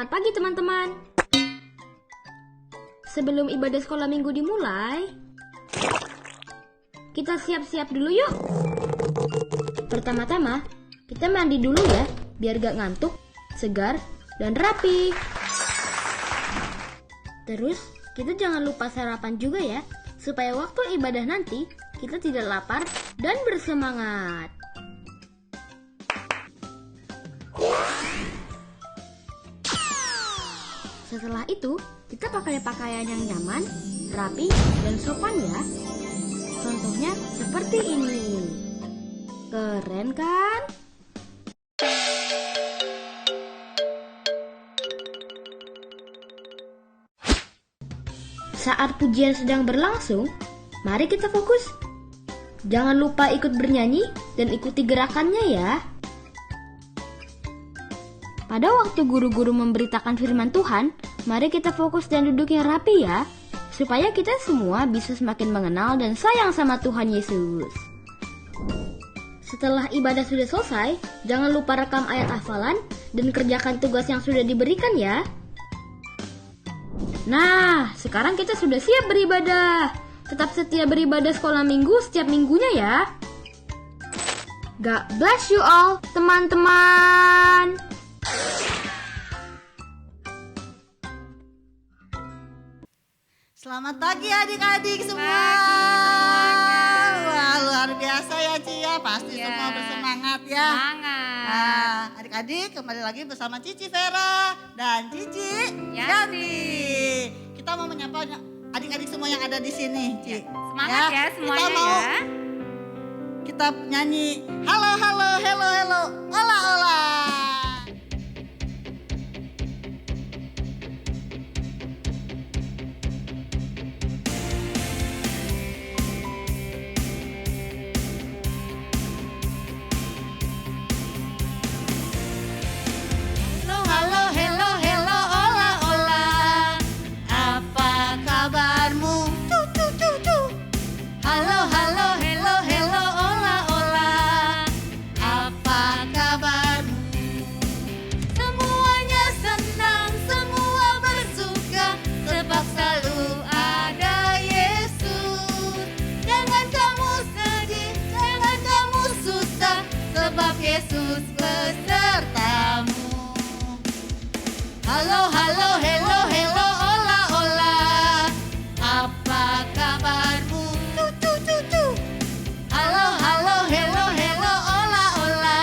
Selamat pagi teman-teman. Sebelum ibadah sekolah minggu dimulai, kita siap-siap dulu yuk. Pertama-tama, kita mandi dulu ya, biar gak ngantuk, segar, dan rapi. Terus, kita jangan lupa sarapan juga ya, supaya waktu ibadah nanti, kita tidak lapar dan bersemangat. Setelah itu, kita pakai pakaian yang nyaman, rapi, dan sopan ya. Contohnya seperti ini. Keren kan? Saat pujian sedang berlangsung, mari kita fokus. Jangan lupa ikut bernyanyi dan ikuti gerakannya ya. Pada waktu guru-guru memberitakan firman Tuhan, mari kita fokus dan duduk yang rapi ya, supaya kita semua bisa semakin mengenal dan sayang sama Tuhan Yesus. Setelah ibadah sudah selesai, jangan lupa rekam ayat hafalan dan kerjakan tugas yang sudah diberikan ya. Nah, sekarang kita sudah siap beribadah. Tetap setia beribadah sekolah minggu setiap minggunya ya. God bless you all, teman-teman. Selamat pagi adik-adik semua. Wah, luar biasa ya Ci ya. Pasti semua bersemangat ya. Semangat. Nah, adik-adik kembali lagi bersama Cici Vera dan Cici Yanti. Kita mau menyapa adik-adik semua yang ada di sini, Ci. Semangat ya semuanya kita mau, ya. Kita nyanyi halo halo hello hello ola ola. Yesus besertamu. Halo, halo, hello, hello, ola, ola. Apa kabarmu? Tu, tu, tu, tu. Halo, halo, hello, hello, ola, ola.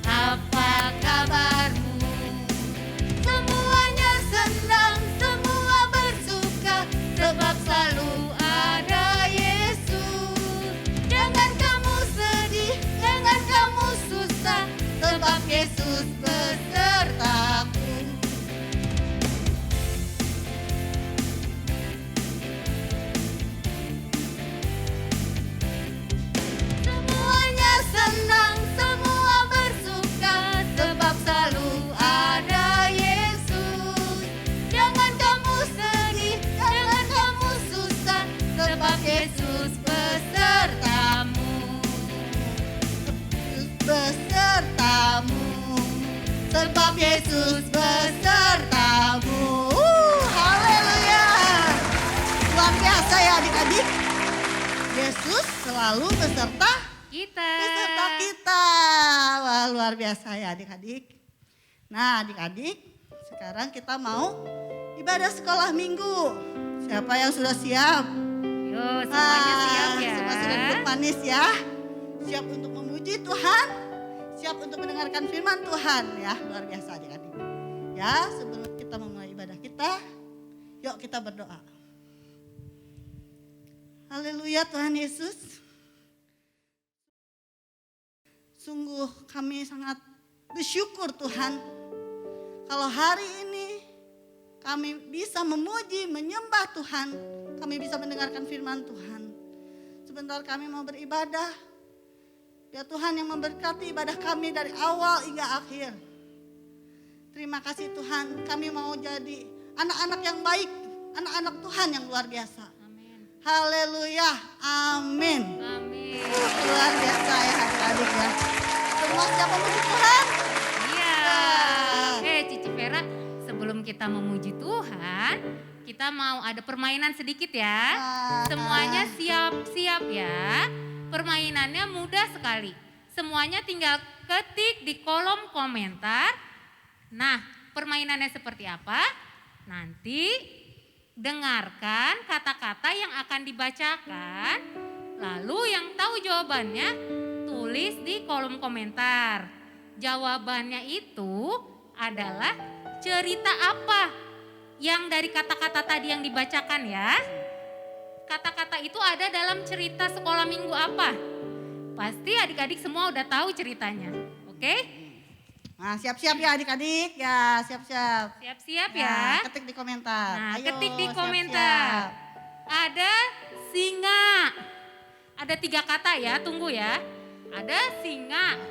Apa kabarmu? Semuanya senang, semua bersuka, sebab selalu ada Yesus. Jangan kamu sedih, jangan kamu susah, sebab Yesus besertaku. Semuanya senang, semua bersuka, sebab selalu ada Yesus. Jangan kamu sedih, jangan kamu susah, sebab Yesus besertamu. Besertamu, sebab Yesus besertamu. Haleluya. Luar biasa ya adik-adik. Yesus selalu beserta Kita. kita. Wah, luar biasa ya adik-adik. Nah adik-adik, sekarang kita mau ibadah sekolah minggu. Siapa yang sudah siap? Yuk semuanya siap ya. Semua sudah duduk manis ya. Siap untuk memuji Tuhan. Siap untuk mendengarkan firman Tuhan ya. Luar biasa adik-adik. Ya, sebelum kita memulai ibadah kita, yuk kita berdoa. Haleluya Tuhan Yesus. Sungguh kami sangat bersyukur Tuhan. Kalau hari ini kami bisa memuji, menyembah Tuhan. Kami bisa mendengarkan firman Tuhan. Sebentar kami mau beribadah. Biar Tuhan yang memberkati ibadah kami dari awal hingga akhir. Terima kasih Tuhan, kami mau jadi anak-anak yang baik. Anak-anak Tuhan yang luar biasa. Amin. Haleluya, amin. Amin. Luar biasa ya adik-adik ya. Semua siap memuji Tuhan? Iya. Ya. Cici Vera, sebelum kita memuji Tuhan, kita mau ada permainan sedikit ya. Semuanya siap-siap ya. Permainannya mudah sekali. Semuanya tinggal ketik di kolom komentar. Nah, permainannya seperti apa? Nanti dengarkan kata-kata yang akan dibacakan. Lalu yang tahu jawabannya tulis di kolom komentar. Jawabannya itu adalah cerita apa yang dari kata-kata tadi yang dibacakan ya. Kata-kata itu ada dalam cerita sekolah minggu apa? Pasti adik-adik semua udah tahu ceritanya. Oke? Nah, siap-siap ya adik-adik, ya siap-siap. Siap-siap ya. Ketik di komentar. Nah, Ayo, ketik di siap-siap. komentar. Ada singa. Ada 3 kata ya, tunggu ya. Ada singa.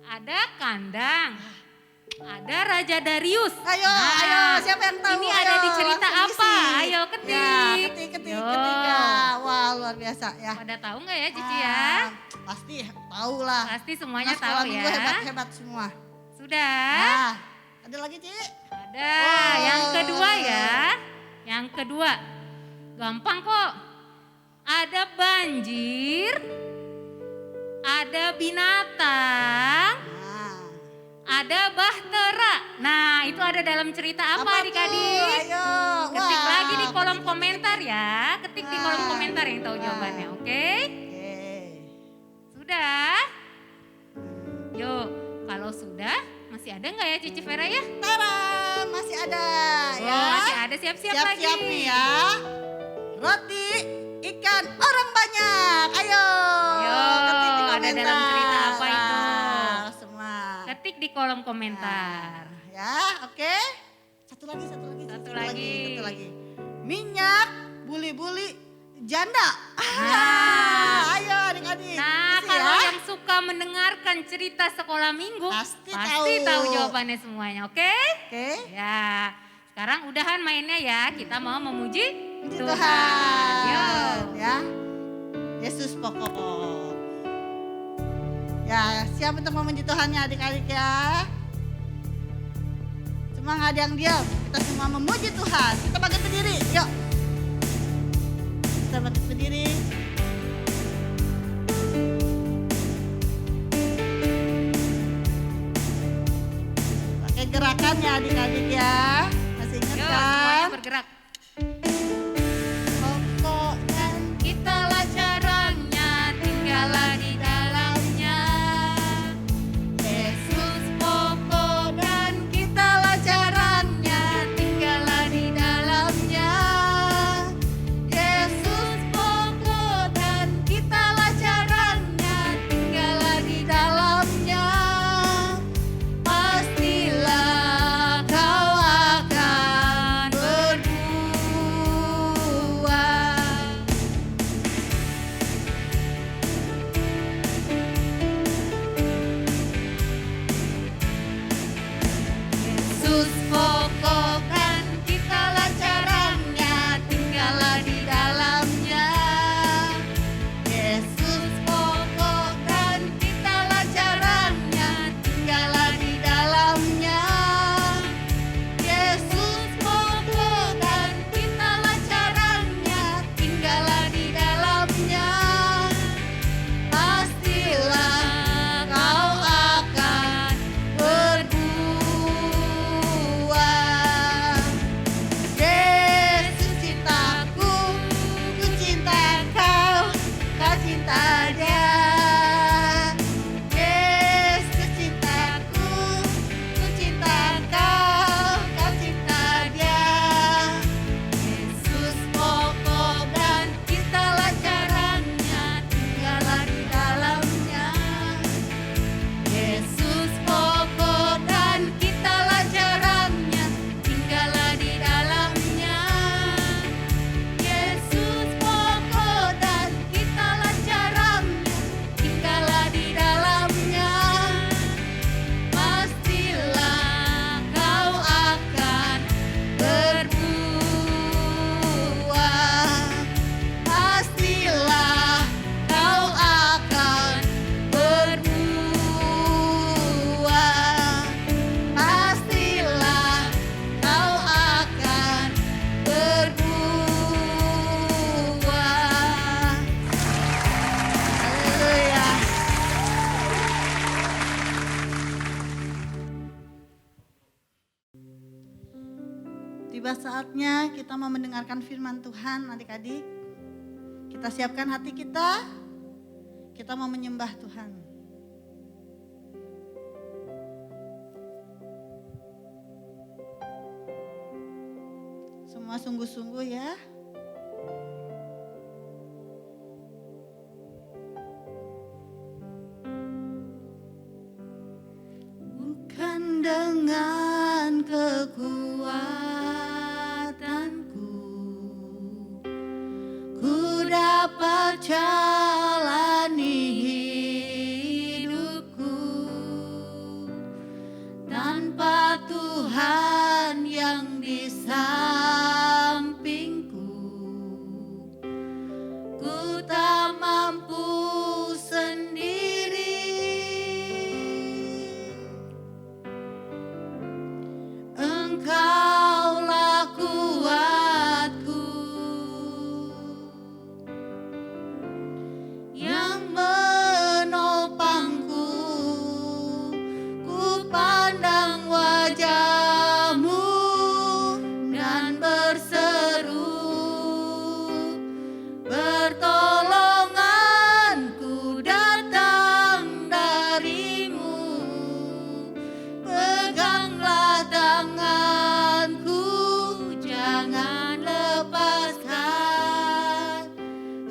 Ada kandang. Ada Raja Darius. Ayo, ayo, siapa yang tahu? Ini Ayo, ada di cerita langsung apa? isi. Ayo ketik. Ya, ketik Yo. ya. Wah, luar biasa ya. Pada tahu nggak ya Cici ya? Pasti tahu lah. Pasti semuanya Nah, tahu sekolah ya. minggu hebat-hebat semua. Sudah? Nah, ada lagi Ci? Ada. Wow. Yang kedua ya. Yang kedua. Gampang kok. Ada banjir. Ada binatang. Nah, Ada bahtera. Nah, itu ada dalam cerita apa tuh? adik-adik? Ayo. Ketik Wah. lagi di kolom komentar ya. Ketik di kolom Nah. komentar yang tahu jawabannya, oke? Oke. Sudah? Yuk, kalau sudah masih ada nggak ya Cici Vera ya? Tara, masih ada Oh, ya. masih ada siap-siap lagi. Siap-siap nih ya. Roti, ikan, orang banyak. Ayo. Ayo, ketik di ada komentar. dalam cerita apa itu? Nah, semua. Ketik di kolom komentar. Ya, oke. Satu lagi. Satu lagi. Minyak, buli-buli, janda. Nah. Ayo adik-adik. Nah, isi kalau ya. yang suka mendengarkan cerita sekolah minggu, Pasti tahu tahu. jawabannya semuanya, oke? Oke. Ya, sekarang udahan mainnya ya. Kita mau memuji Puji Tuhan. Tuhan. Yuk. Ya. Yesus pokok. Ya, siap untuk memuji Tuhan ya adik-adik ya. Cuma nggak ada yang diam. Kita semua memuji Tuhan. Kita bangkit berdiri. Yuk. Kita bangkit berdiri. Pakai gerakan ya adik-adik ya. Masih ingat Yuk, kan? semuanya bergerak. Pokoknya Itulah caranya, tinggallah di dalamnya. Yesus pokok dan kitalah caranya, tinggallah di dalamnya. Yesus pokok dan kitalah caranya, tinggallah di dalamnya. Pastilah kau akan berbuah tiba saatnya kita mau mendengarkan firman Tuhan, adik-adik. Kita siapkan hati kita mau menyembah Tuhan. Semua sungguh-sungguh ya. Bukan dengan kekuatanku ku dapat jalani hidupku, tanpa Tuhan yang di sampingku ku tak mampu sendiri. Engkaulah kuatku yang menopangku, ku pandang wajah-Mu dan berseru, pertolonganku datang dari-Mu. Peganglah tanganku, jangan lepaskan.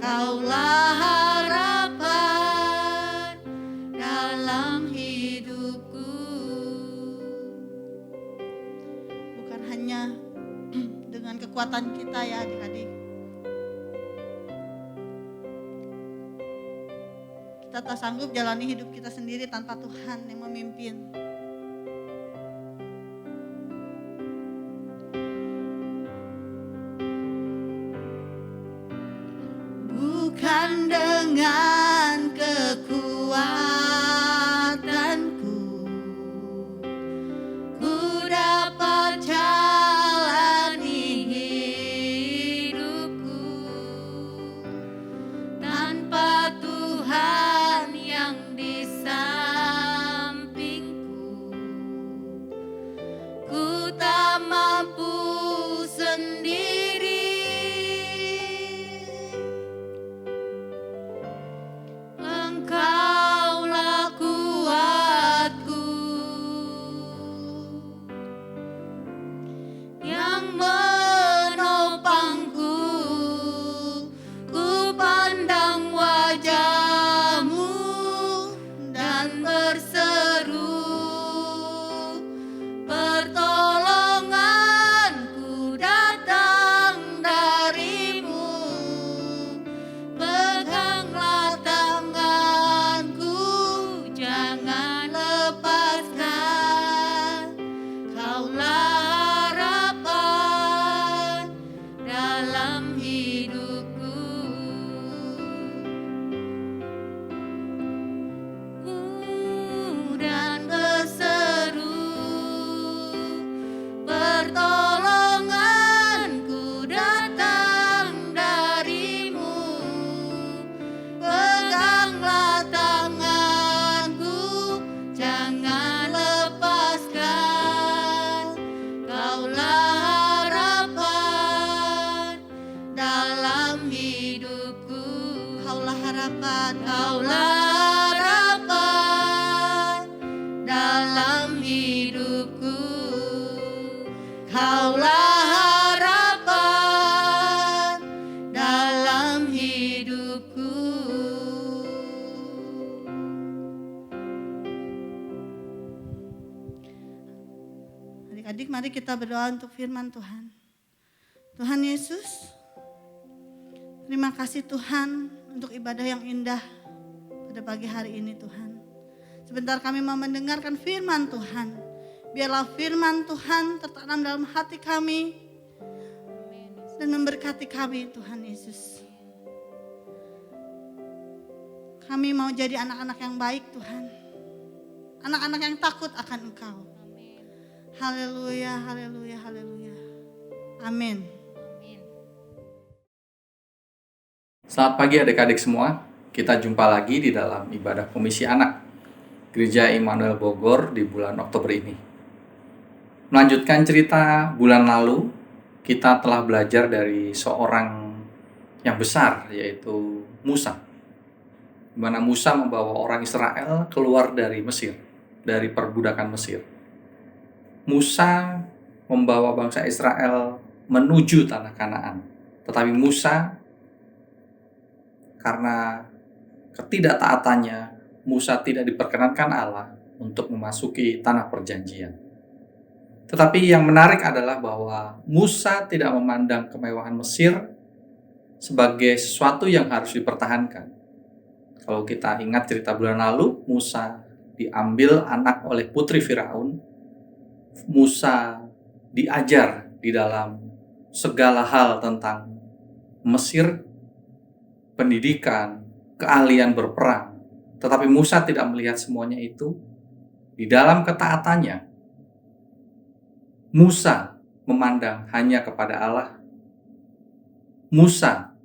Kaulah harapan dalam hidupku. Bukan hanya dengan kekuatan kita ya adik-adik. Kita tak sanggup jalani hidup kita sendiri tanpa Tuhan yang memimpin. Bukan dengan kekuatanku ku dapat jalani hidupku, tanpa Tuhan yang di sampingku ku tak mampu sendiri. Engkaulah kuatku yang menopangku, ku pandang wajah-Mu dan berseru, pertolonganku datang dari-Mu. Peganglah tanganku, jangan lepaskan. Kaulah harapan dalam hidupku. Dan berseru, pertolonganku datang dari-Mu. Peganglah tanganku, jangan lepaskan. Kaulah harapan dalam hidupku. Kaulah harapan, dalam hidupku. Kaulah harapan dalam hidupku. Adik-adik, mari kita berdoa untuk firman Tuhan. Tuhan Yesus, terima kasih Tuhan untuk ibadah yang indah pada pagi hari ini Tuhan. Sebentar kami mau mendengarkan firman Tuhan. Biarlah firman Tuhan tertanam dalam hati kami dan memberkati kami Tuhan Yesus. Kami mau jadi anak-anak yang baik Tuhan. Anak-anak yang takut akan Engkau. Haleluya, haleluya, haleluya. Amin. Selamat pagi adik-adik semua. Kita jumpa lagi di dalam ibadah Komisi Anak Gereja Immanuel Bogor di bulan Oktober ini. Melanjutkan cerita bulan lalu kita telah belajar dari seorang yang besar, yaitu Musa. Di mana Musa membawa orang Israel keluar dari Mesir, dari perbudakan Mesir. Musa membawa bangsa Israel menuju tanah Kanaan. Tetapi Musa, karena ketidaktaatannya, Musa tidak diperkenankan Allah untuk memasuki tanah perjanjian. Tetapi yang menarik adalah bahwa Musa tidak memandang kemewahan Mesir sebagai sesuatu yang harus dipertahankan. Kalau kita ingat cerita bulan lalu, Musa diambil anak oleh putri Firaun. Musa diajar di dalam segala hal tentang Mesir, pendidikan, keahlian berperang. Tetapi Musa tidak melihat semuanya itu. Di dalam ketaatannya, Musa memandang hanya kepada Allah. Musa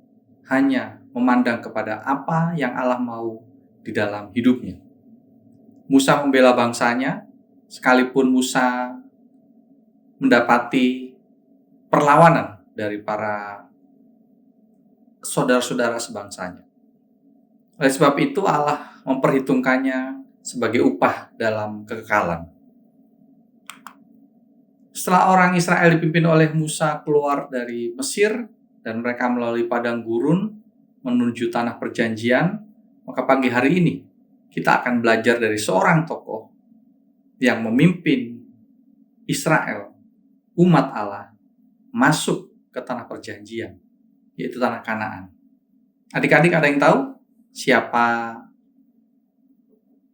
hanya memandang kepada apa yang Allah mau di dalam hidupnya. Musa membela bangsanya, sekalipun Musa mendapati perlawanan dari para saudara-saudara sebangsanya. Oleh sebab itu Allah memperhitungkannya sebagai upah dalam kekekalan. Setelah orang Israel dipimpin oleh Musa keluar dari Mesir dan mereka melalui padang gurun menuju tanah perjanjian, maka pagi hari ini kita akan belajar dari seorang tokoh yang memimpin Israel, umat Allah, masuk ke tanah perjanjian, yaitu tanah Kanaan. Adik-adik ada yang tahu siapa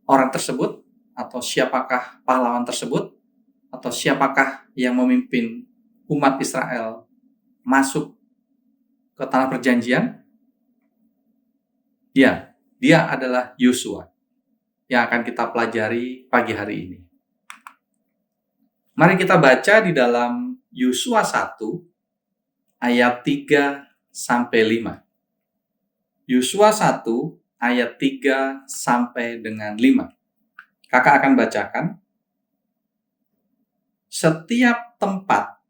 orang tersebut? Atau siapakah pahlawan tersebut? Atau siapakah yang memimpin umat Israel masuk ke tanah perjanjian? Dia adalah Yosua yang akan kita pelajari pagi hari ini. Mari kita baca di dalam Yosua 1 ayat 3 sampai 5. Yosua 1 ayat 3 sampai dengan 5. Kakak akan bacakan. Setiap tempat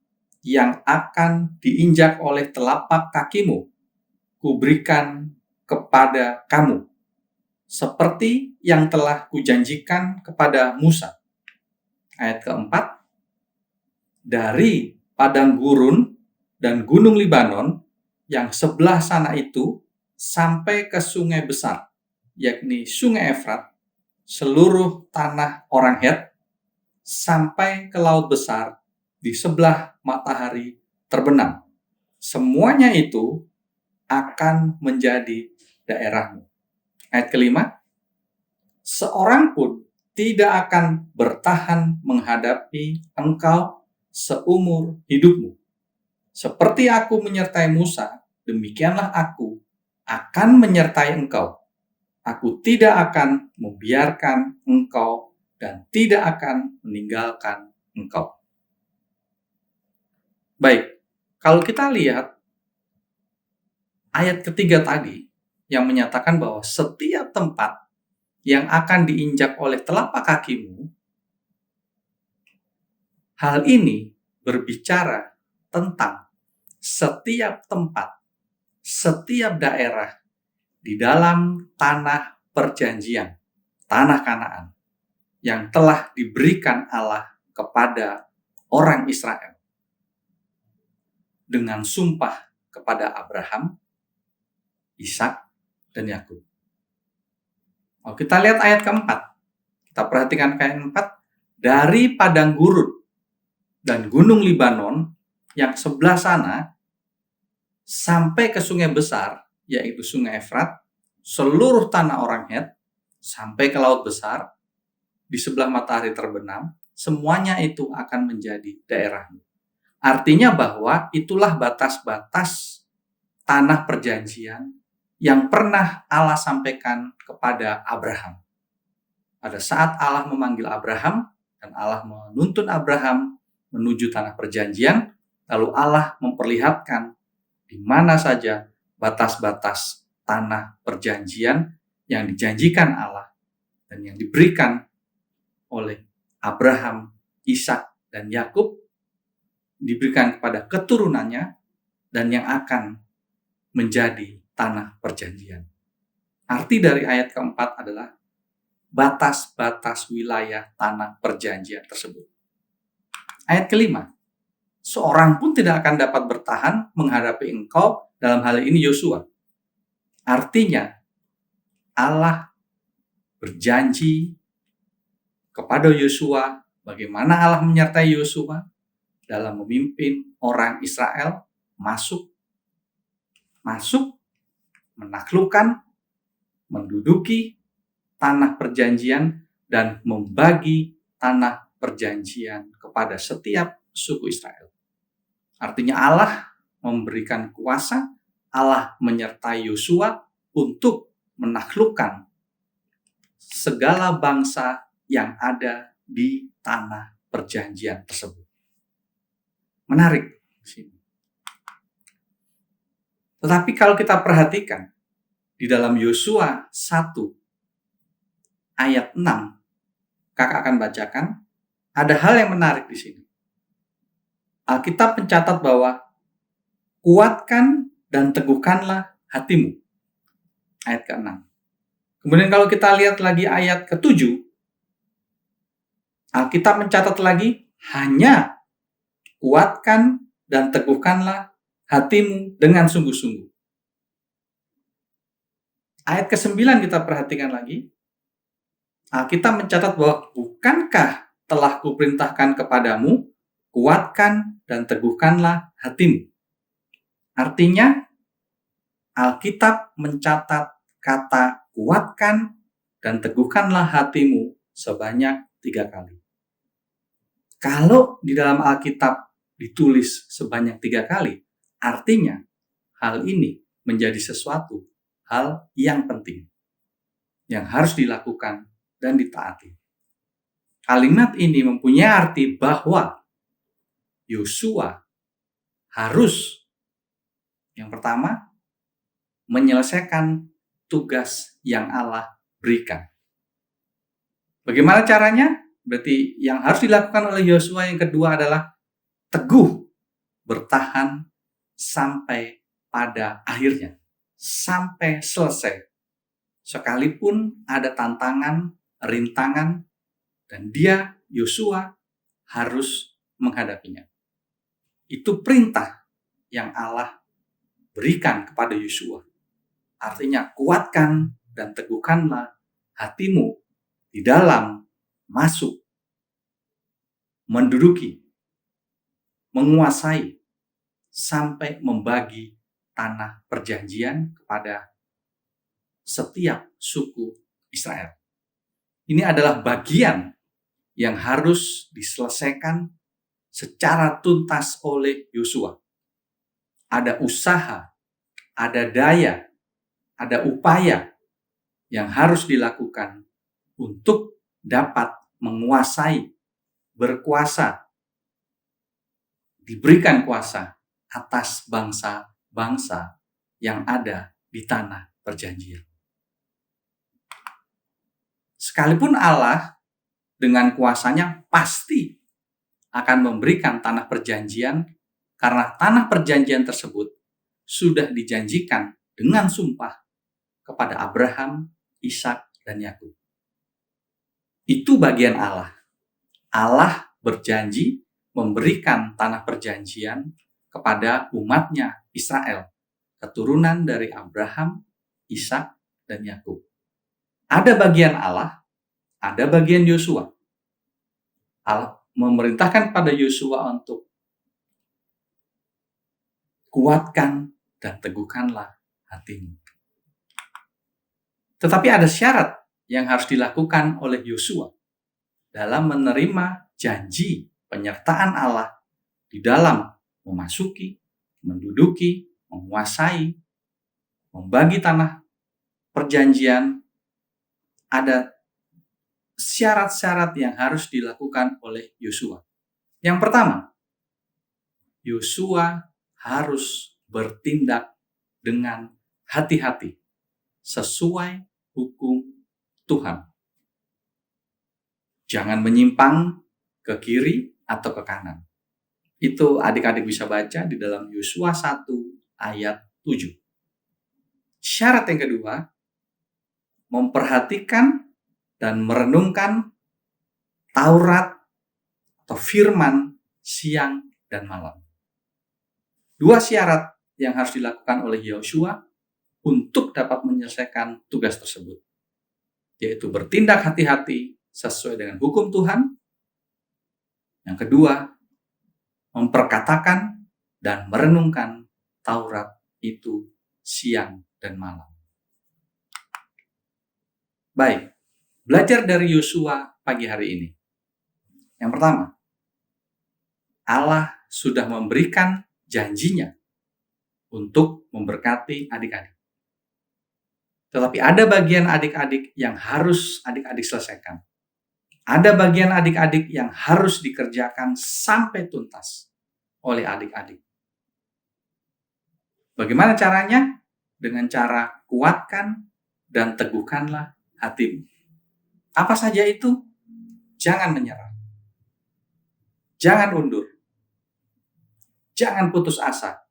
yang akan diinjak oleh telapak kakimu, kuberikan kepada kamu, seperti yang telah kujanjikan kepada Musa. Ayat keempat, dari padang gurun dan gunung Libanon yang sebelah sana itu sampai ke sungai besar, yakni sungai Efrat, seluruh tanah orang Het, sampai ke laut besar di sebelah matahari terbenam. Semuanya itu akan menjadi daerahmu. Ayat kelima, seorang pun tidak akan bertahan menghadapi engkau seumur hidupmu. Seperti aku menyertai Musa, demikianlah aku akan menyertai engkau. Aku tidak akan membiarkan engkau dan tidak akan meninggalkan engkau. Baik, kalau kita lihat ayat ketiga tadi yang menyatakan bahwa setiap tempat yang akan diinjak oleh telapak kakimu, hal ini berbicara tentang setiap tempat, setiap daerah di dalam tanah perjanjian, tanah Kanaan, yang telah diberikan Allah kepada orang Israel dengan sumpah kepada Abraham, Ishak, dan Yakub. Kita lihat ayat keempat. Kita perhatikan ayat keempat. Dari padang gurun dan gunung Libanon yang sebelah sana sampai ke sungai besar, yaitu sungai Efrat, seluruh tanah orang Het, sampai ke laut besar, di sebelah matahari terbenam, semuanya itu akan menjadi daerahmu. Artinya bahwa itulah batas-batas tanah perjanjian yang pernah Allah sampaikan kepada Abraham. Pada saat Allah memanggil Abraham dan Allah menuntun Abraham menuju tanah perjanjian, lalu Allah memperlihatkan di mana saja batas-batas tanah perjanjian yang dijanjikan Allah dan yang diberikan oleh Abraham, Ishak, dan Yakub diberikan kepada keturunannya dan yang akan menjadi tanah perjanjian. Arti dari ayat keempat adalah batas-batas wilayah tanah perjanjian tersebut. Ayat kelima, seorang pun tidak akan dapat bertahan menghadapi engkau, dalam hal ini Yosua. Artinya, Allah berjanji kepada Yosua, bagaimana Allah menyertai Yosua dalam memimpin orang Israel masuk, menaklukkan, menduduki tanah perjanjian dan membagi tanah perjanjian kepada setiap suku Israel. Artinya Allah memberikan kuasa, Allah menyertai Yosua untuk menaklukkan segala bangsa yang ada di tanah perjanjian tersebut. Menarik. Tetapi kalau kita perhatikan di dalam Yosua 1 ayat 6, kakak akan bacakan, ada hal yang menarik di sini. Alkitab mencatat bahwa kuatkan dan teguhkanlah hatimu. Ayat ke-6. Kemudian kalau kita lihat lagi ayat ke-7, Alkitab mencatat lagi, hanya kuatkan dan teguhkanlah hatimu dengan sungguh-sungguh. Ayat ke-9 kita perhatikan lagi. Alkitab mencatat bahwa bukankah telah kuperintahkan kepadamu, kuatkan dan teguhkanlah hatimu. Artinya, Alkitab mencatat kata kuatkan dan teguhkanlah hatimu sebanyak 3 kali. Kalau di dalam Alkitab ditulis sebanyak 3 kali, artinya hal ini menjadi sesuatu hal yang penting, yang harus dilakukan dan ditaati. Kalimat ini mempunyai arti bahwa Yosua harus, yang pertama, menyelesaikan tugas yang Allah berikan. Bagaimana caranya? Berarti yang harus dilakukan oleh Yosua yang kedua adalah teguh bertahan sampai pada akhirnya, sampai selesai. Sekalipun ada tantangan, rintangan, dan dia, Yosua, harus menghadapinya. Itu perintah yang Allah berikan kepada Yosua. Artinya, kuatkan dan teguhkanlah hatimu di dalam masuk, menduduki, menguasai, sampai membagi tanah perjanjian kepada setiap suku Israel. Ini adalah bagian yang harus diselesaikan secara tuntas oleh Yosua. Ada usaha, ada daya, ada upaya yang harus dilakukan untuk dapat menguasai, berkuasa, diberikan kuasa atas bangsa-bangsa yang ada di tanah perjanjian. Sekalipun Allah dengan kuasanya pasti akan memberikan tanah perjanjian, karena tanah perjanjian tersebut sudah dijanjikan dengan sumpah kepada Abraham, Ishak, dan Yakub. Itu bagian Allah. Allah berjanji memberikan tanah perjanjian kepada umatnya Israel, keturunan dari Abraham, Ishak, dan Yakub. Ada bagian Allah, ada bagian Yosua. Allah memerintahkan pada Yosua untuk kuatkan dan teguhkanlah hatimu. Tetapi ada syarat yang harus dilakukan oleh Yosua dalam menerima janji penyertaan Allah di dalam memasuki, menduduki, menguasai, membagi tanah perjanjian. Ada syarat-syarat yang harus dilakukan oleh Yosua. Yang pertama, Yosua harus bertindak dengan hati-hati sesuai hukum Tuhan. Jangan menyimpang ke kiri atau ke kanan. Itu adik-adik bisa baca di dalam Yosua 1 ayat 7. Syarat yang kedua, memperhatikan dan merenungkan Taurat atau firman siang dan malam. Dua syarat yang harus dilakukan oleh Yosua untuk dapat menyelesaikan tugas tersebut, yaitu bertindak hati-hati sesuai dengan hukum Tuhan. Yang kedua, memperkatakan dan merenungkan Taurat itu siang dan malam. Baik, belajar dari Yosua pagi hari ini. Yang pertama, Allah sudah memberikan janjinya untuk memberkati adik-adik. Tetapi ada bagian adik-adik yang harus adik-adik selesaikan. Ada bagian adik-adik yang harus dikerjakan sampai tuntas oleh adik-adik. Bagaimana caranya? Dengan cara kuatkan dan teguhkanlah hatimu. Apa saja itu? Jangan menyerah. Jangan undur. Jangan putus asa.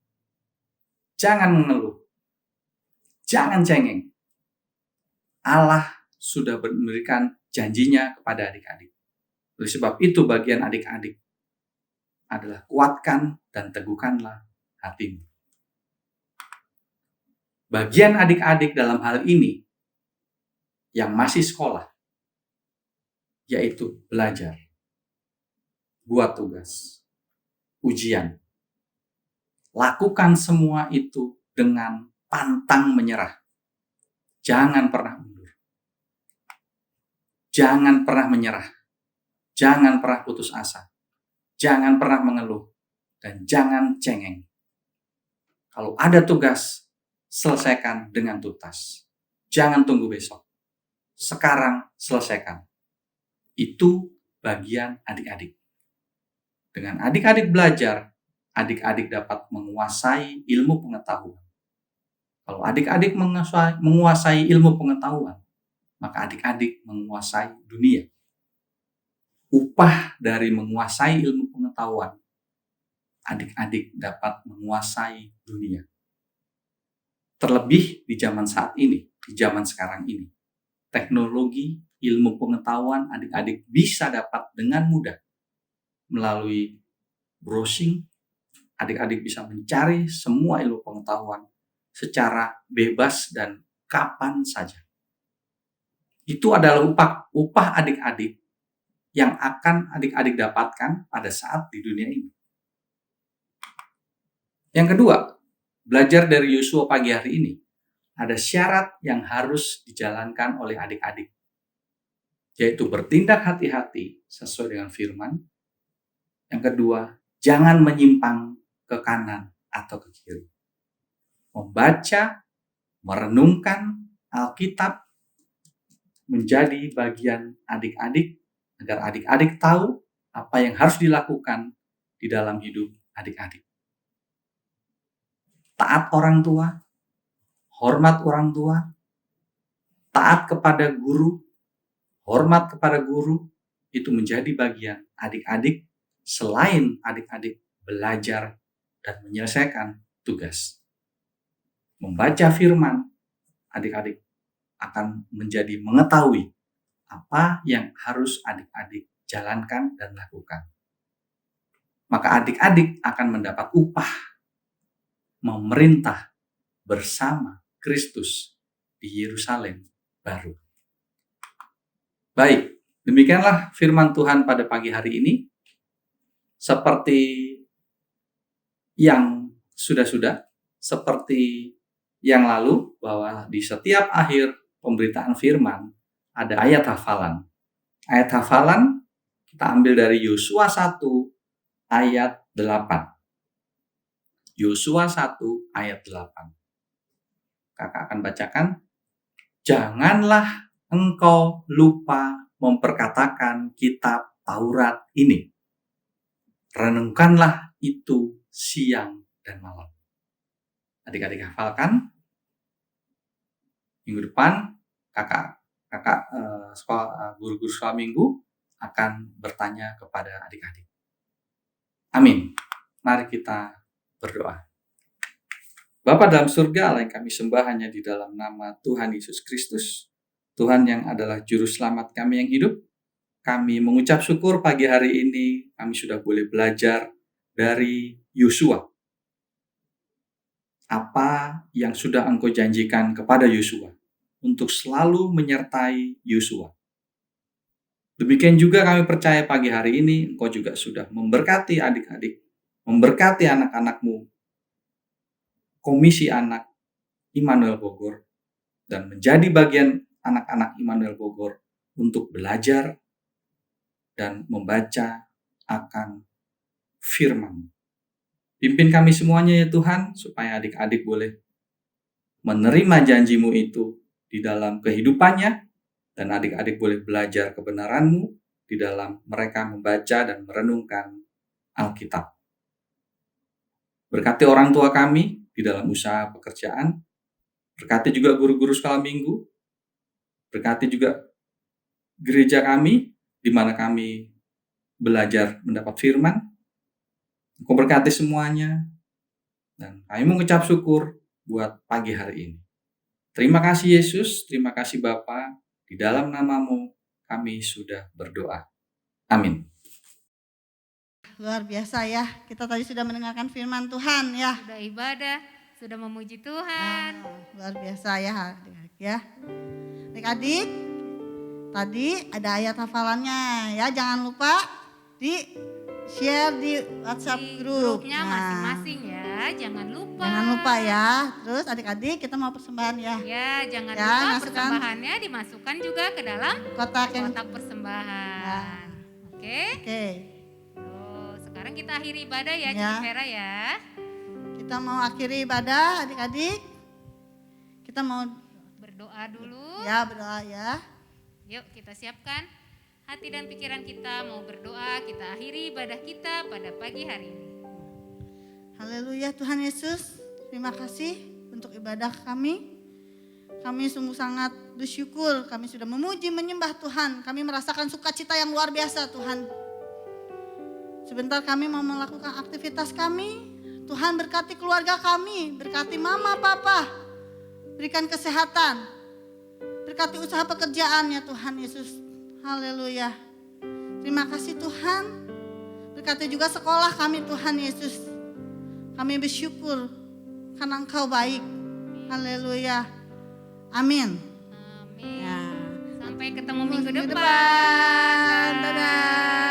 Jangan mengeluh. Jangan cengeng. Allah sudah memberikan janjinya kepada adik-adik. Oleh sebab itu bagian adik-adik adalah kuatkan dan teguhkanlah hatimu. Bagian adik-adik dalam hal ini yang masih sekolah, yaitu belajar, buat tugas, ujian. Lakukan semua itu dengan pantang menyerah. Jangan pernah mundur. Jangan pernah menyerah. Jangan pernah putus asa. Jangan pernah mengeluh. Dan jangan cengeng. Kalau ada tugas, selesaikan dengan tuntas. Jangan tunggu besok. Sekarang selesaikan. Itu bagian adik-adik. Dengan adik-adik belajar, adik-adik dapat menguasai ilmu pengetahuan. Kalau adik-adik menguasai ilmu pengetahuan, maka adik-adik menguasai dunia. Upah dari menguasai ilmu pengetahuan, adik-adik dapat menguasai dunia. Terlebih di zaman saat ini, di zaman sekarang ini. Teknologi, ilmu pengetahuan adik-adik bisa dapat dengan mudah. Melalui browsing, adik-adik bisa mencari semua ilmu pengetahuan secara bebas dan kapan saja. Itu adalah upah adik-adik yang akan adik-adik dapatkan pada saat di dunia ini. Yang kedua, belajar dari Yosua pagi hari ini, ada syarat yang harus dijalankan oleh adik-adik, yaitu bertindak hati-hati sesuai dengan firman. Yang kedua, jangan menyimpang ke kanan atau ke kiri. Membaca, merenungkan Alkitab menjadi bagian adik-adik agar adik-adik tahu apa yang harus dilakukan di dalam hidup adik-adik. Taat orang tua, hormat orang tua, taat kepada guru, hormat kepada guru, itu menjadi bagian adik-adik selain adik-adik belajar dan menyelesaikan tugas. Membaca firman, adik-adik akan menjadi mengetahui apa yang harus adik-adik jalankan dan lakukan. Maka adik-adik akan mendapat upah memerintah bersama Kristus di Yerusalem baru. Baik, demikianlah firman Tuhan pada pagi hari ini. Seperti yang sudah-sudah, seperti yang lalu, bahwa di setiap akhir pemberitaan firman ada ayat hafalan. Ayat hafalan kita ambil dari Yosua 1 ayat 8. Yosua 1 ayat 8. Kakak akan bacakan. Janganlah engkau lupa memperkatakan kitab Taurat ini. Renungkanlah itu siang dan malam. Adik-adik hafalkan. Minggu depan kakak guru-guru sekolah minggu akan bertanya kepada adik-adik. Amin. Mari kita berdoa. Bapa dalam surga, Allah yang kami sembah hanya di dalam nama Tuhan Yesus Kristus, Tuhan yang adalah juru selamat kami yang hidup. Kami mengucap syukur pagi hari ini kami sudah boleh belajar dari Yosua. Apa yang sudah Engkau janjikan kepada Yosua untuk selalu menyertai Yosua. Demikian juga kami percaya pagi hari ini Engkau juga sudah memberkati adik-adik, memberkati anak-anak-Mu, Komisi Anak Immanuel Bogor, dan menjadi bagian anak-anak Immanuel Bogor untuk belajar dan membaca akan firman. Pimpin kami semuanya ya Tuhan, supaya adik-adik boleh menerima janji-Mu itu di dalam kehidupannya, dan adik-adik boleh belajar kebenaran-Mu di dalam mereka membaca dan merenungkan Alkitab. Berkati orang tua kami di dalam usaha pekerjaan, berkati juga guru-guru sekolah minggu, berkati juga gereja kami, di mana kami belajar mendapat firman. Engkau berkati semuanya, dan kami mengucap syukur buat pagi hari ini. Terima kasih Yesus, terima kasih Bapa, di dalam nama-Mu kami sudah berdoa. Amin. Luar biasa ya, kita tadi sudah mendengarkan firman Tuhan ya. Sudah ibadah, sudah memuji Tuhan. Luar biasa ya adik-adik ya. Adik-adik, tadi ada ayat hafalannya ya, jangan lupa di share di WhatsApp Di grup. grupnya masing-masing ya, jangan lupa. Jangan lupa ya. Terus adik-adik kita mau persembahan ya. Ya, jangan Ya, lupa masukkan. persembahannya dimasukkan juga ke dalam Kotak yang kotak persembahan. Oke. Oke. Tuh, sekarang kita akhiri ibadah ya, Ya. Cici Vera ya. Kita mau akhiri ibadah adik-adik. Kita mau Berdoa dulu. ya berdoa ya. Yuk kita siapkan hati dan pikiran kita mau berdoa. Kita akhiri ibadah kita pada pagi hari ini. Haleluya Tuhan Yesus. Terima kasih untuk ibadah kami. Kami sungguh sangat bersyukur. Kami sudah memuji menyembah Tuhan. Kami merasakan sukacita yang luar biasa Tuhan. Sebentar kami mau melakukan aktivitas kami. Tuhan berkati keluarga kami. Berkati mama papa. Berikan kesehatan. Berkati usaha pekerjaannya Tuhan Yesus. Haleluya. Terima kasih Tuhan. Berkati juga sekolah kami Tuhan Yesus. Kami bersyukur karena Engkau baik. Haleluya. Amin. Amin. Ya. Sampai ketemu minggu Minggu depan. Dadah.